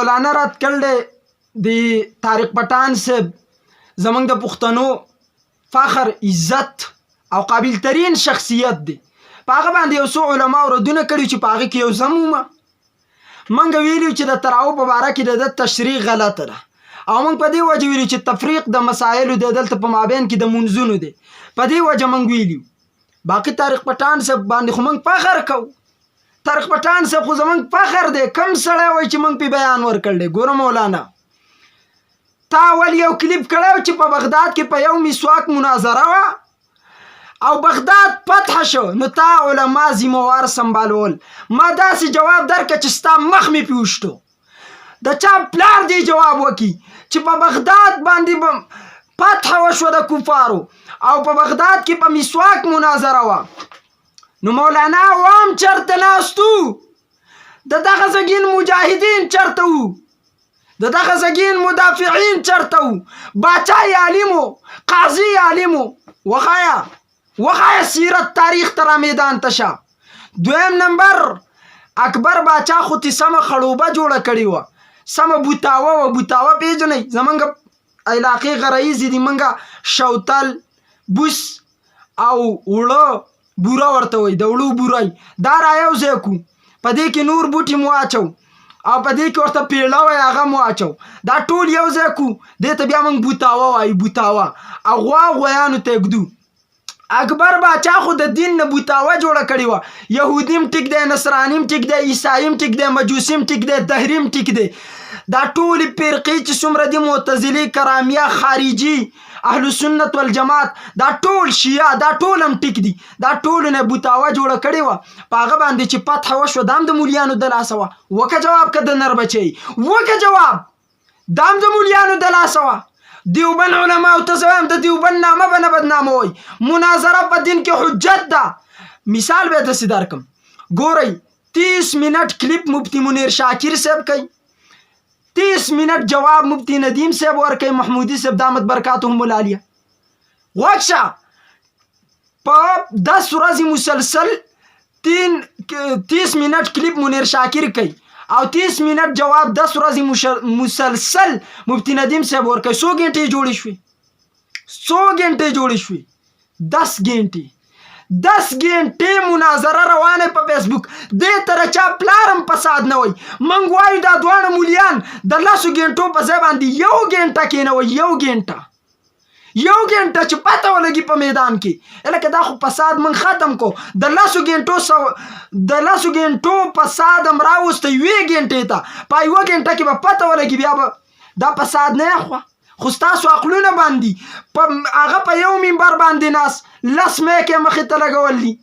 مولانا رات کړل د طارق پټان صاحب زمونږ د پښتنو فخر عزت او قابل ترین شخصیت دی. په هغه باندې یو څو علما ردونه کړي چې په هغه کې یو زمومه منګه ویلو چې د تراو په باره کې د تشریح غلطه ده او موږ په دې وجه ویلو چې تفریق د مسایلو د دلته په مابین کې د منځونو دی. په دې وجه موږ ویلو باقي طارق پټان صاحب باندې خو موږ فخر کوو. طارق پټان صاحب خو زمونږ فخر دی. کم سړی وایي چې موږ په بیان ورکړل دی. ګوره مولانا تا اول یو کلیپ کړی چې په بغداد کې په یو مسواک مناظره وه او بغداد فتح شو نو تا علما ذموار سنبالول. ما داسې جواب درکړه چې ستا مخ مې پیوشتو. د چا پلار دی جواب وکي چې په بغداد باندې فتح وشوه د کفارو او په بغداد کې په مسواک مناظره وه. نو مولانا عوام چرته ناستو؟ د دغه زګین مجاهدین چرته وو؟ د دغه زګین مدافعین چرته وو؟ باچا عالمو، قاضي عالمو، وخایا سیرت تاریخ ترا میدان تشا. دویم نمبر اکبر باچا خو تی سمه خړوبه جوړه کړې وه، سمه بوتاوه وه. بوتاوه پیژنئ؟ زمونږ علاقې غرایزې دي، منګه شوتل، بوس او وړه بوره ورته وایي، د وړو بورای دا را یو ځای کړو. په دې کې نور بوټي مو اچو او په دې کې ورته پیړه وایي هغه مو اچو. دا ټول یو ځای کړو. دې ته بیا موږ بوتاوه وایي. بوتاوه او غویانو ته ږدو. اکبر باچا خو د دین نه بوتاوه جوړه کړې وه. یهودیم ټیک دی، نصرانیم ټیک دی، عیسایم ټیک دی، مجوسیم ټیک دی، دهریم ټیک دی. دا ټولې فرقې چې څومره دي، معتزلي، کرامیه، خارجي، اهل سنت والجماعت، دا ټول شیعه، دا ټول هم ټیک دي. دا ټولو نه بوتاوه جوړه کړې وه. په هغه باندې چې فتح وشوه دا هم د مولیانو د لاسه وه. وکه جواب که د نر بچی وکه جواب دا هم د مولیانو د لاسه وه. دیوبند علماء ته زه وایم د دیوبند نامه به نه بدناموئ. مناظره په دین کې حجت ده. مثال به داسې درکړم. ګورئ 30 منټ کلیپ مفتی منیر شاکر صاحب کوي، 30 منٹ جواب مفتی ندیم صاحب ورکوي، محمودي صاحب دامت برکاتهم العالیه. غوږ شه په 10 ورځې مسلسل 30 منٹ کلیپ منیر شاکر کوي او 30 منٹ جواب 10 ورځې مسلسل مفتی ندیم صاحب ورکوي. 100 घंटे جوړې شوې، 100 घंटे جوړې شوې، 10 घंटे 10 घंटे مناظره روانه په فیسبوک. دې تر چا پلارم فساد نه وای. منګ وایو دا دوه مولیان د 10 घंटो په ځای باندې 1 घंटा کېنوي. 1 घंटा چې پته ولګي په میدان کې لکه دا خو فساد من ختم کو. د 10 घंटो فساد هم راوسته 1 घंटे ته. په 1 घंटा کې به پته ولګي بیا به دا فساد نه خو خو ستاسو عقلونه باندې هغه په یو منبر باندې ناس 10 میکې مخې ته لګول دي.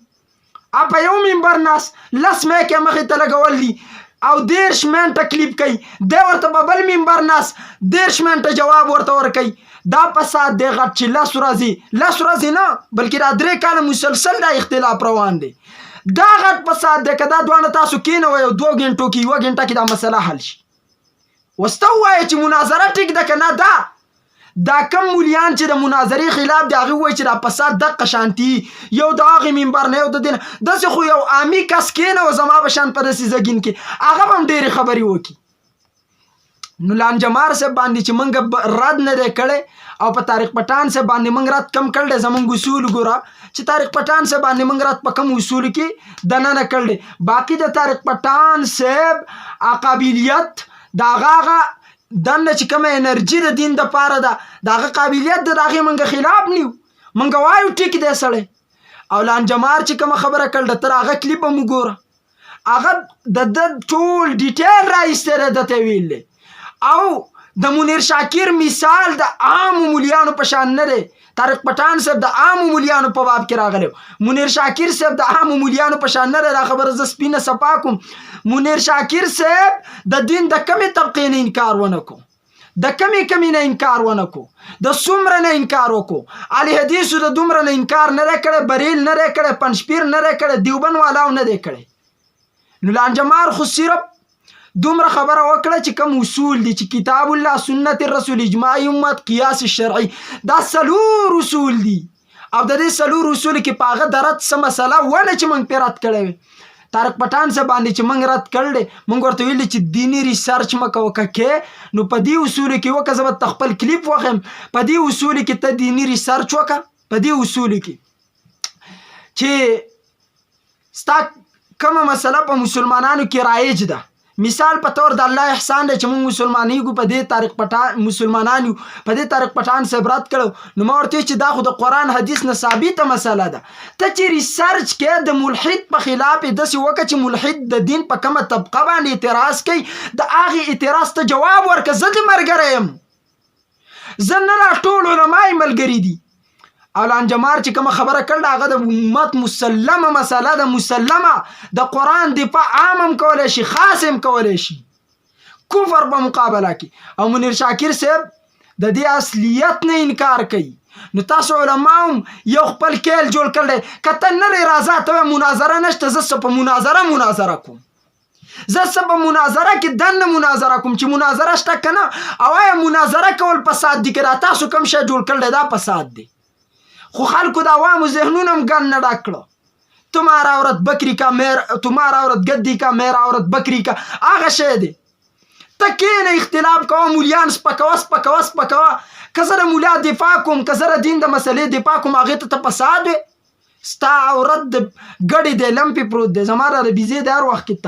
په یو منبر ناس 10 میکې مخې ته لګول دي او 10 منټه کلیپ کوي. دی ورته په بل منبر ناس 10 منټه جواب ورته ورکوي. دا فساد دی غټ چې 10 ورځې نه بلکې دا 3 کاله مسلسل دا اختلاف روان دی. دا غټ فساد دی. که دا دوانه تاسو کېنوئ او 2 घंटो کې 1 घंटा کې دا مسله حل شي. وسته ووایه چې مناظره ټیک ده که نه. دا کم مولیان چې د مناظرې خلاف دی هغه وایي چې دا فساد دقه شانتي یو د هغې منبر نه یو د دې نه. داسې خو یو عامي کس کېنوه زما په شان په داسې زګین کې هغه به هم ډېرې خبرې وکړي. نو لانجمار صاحب باندې چې موږ رد نه دی کړی او په طارق پټان صاحب باندې موږ رد کم کړی. زموږ اصول ګوره چې طارق پټان صاحب باندې موږ رد په کم اصولو کې دننه کړی. باقي د طارق پټان صاحب قابلیت د هغه دنه چې کومه انرژي د دین د پاره ده د هغه قابلیت د هغې موږ خلاف نیو. موږ وایو ټیک دی سړی. او لانجمار چې کومه خبره کړله تر هغه کلیپ هم وګوره. هغه د ټول ډیټیل را ایستی دی درته ویل دی. او د منیر شاکر مثال د عامو مولیانو په شان نه دی. طارق پټان صاحب د عامو مولیانو په باب کې راغلی. منیر شاکر صاحب د عامو مولیانو په شان نه دی. دا خبره زه سپینه صفا کوم. منیر شاکر صاحب د دین د کمې طبقې نه انکار ونه کو، د کمې نه انکار ونه کو، د څومره نه انکار وکړو. اهل حدیثو د دومره نه انکار نه دی کړی، بریل نه دی کړی، پنجپیر نه دی کړی، دیوبند والاو نه دی کړی. نو لانجمار خو صرف دومره خبره وکړه چې کوم اصول دي چې کتاب الله، سنت الرسول، اجماع امت، قیاس شرعي، دا 4 اصول دي. او د دې 4 اصول کې په هغه درت څه مسله ونه چې موږ پرې رد کړی وي. طارق پټان صاحب باندې چې موږ رد کړل دی، موږ ورته ویلي چې دیني ریسرچ مه کوه، که کې نو په دې اصولو کې وکړه. زه به خپل کلیپ وښیم، په دې اصولو کې ته دیني ریسرچ وکړه، په دې اصولو کې چې ستا کومه مسله په مسلمانانو کې رایج ده. مثال په طور د الله احسان دی چې موږ مسلمانېږو، په دې طارق پټان مسلمانان یو، په دې طارق پټان صاحب رد کړو. نو ما ورته چې دا خو د قرآن حدیث نه ثابته مسله ده. ته چې ریسرچ کې د ملحد په خلاف یې داسې وکړه چې ملحد د دین په کومه طبقه باندې اعتراض کوي، د هغې اعتراض ته جواب ورکړه. زه دې ملګری یم، زه نه را ټول علما یې ملګري دي. او لانجمار چې کومه خبره کړله هغه د امت مسلمه مسله ده، مسلمه. د قرآن دفاع عام هم کولی شي، خاص هم کولی شي، کفر په مقابله کې. او منیر شاکر صاحب د دې اصلیت نه انکار کوي. نو تاسو علما هم یو خپل کیل جوړ کړی، که ته نه لرې راځه ته مناظره نشته، زه څه په مناظره کوم، زه څه په مناظره کې دننه مناظره کوم چې مناظره شته که نه. او آیا مناظره کول فساد دي که دا تاسو کوم شی جوړ کړی دا فساد دی؟ خو خلکو د عوامو ذهنونه هم ګن نه ډک کړه. تمہارا عورت بکری کا تمہارا عورت گدی کا میرا عورت بکری کا، هغه شی دی. ته کینه اختلاف کوه، مولیان سپکوه. که زه د مولا دفاع کوم، که زه د دین د مسلې دفاع کوم، هغې ته فساد وي. ستا عورت د ګډې دی، لمپې پروت دی، زما را د بیزې د هر وخت کې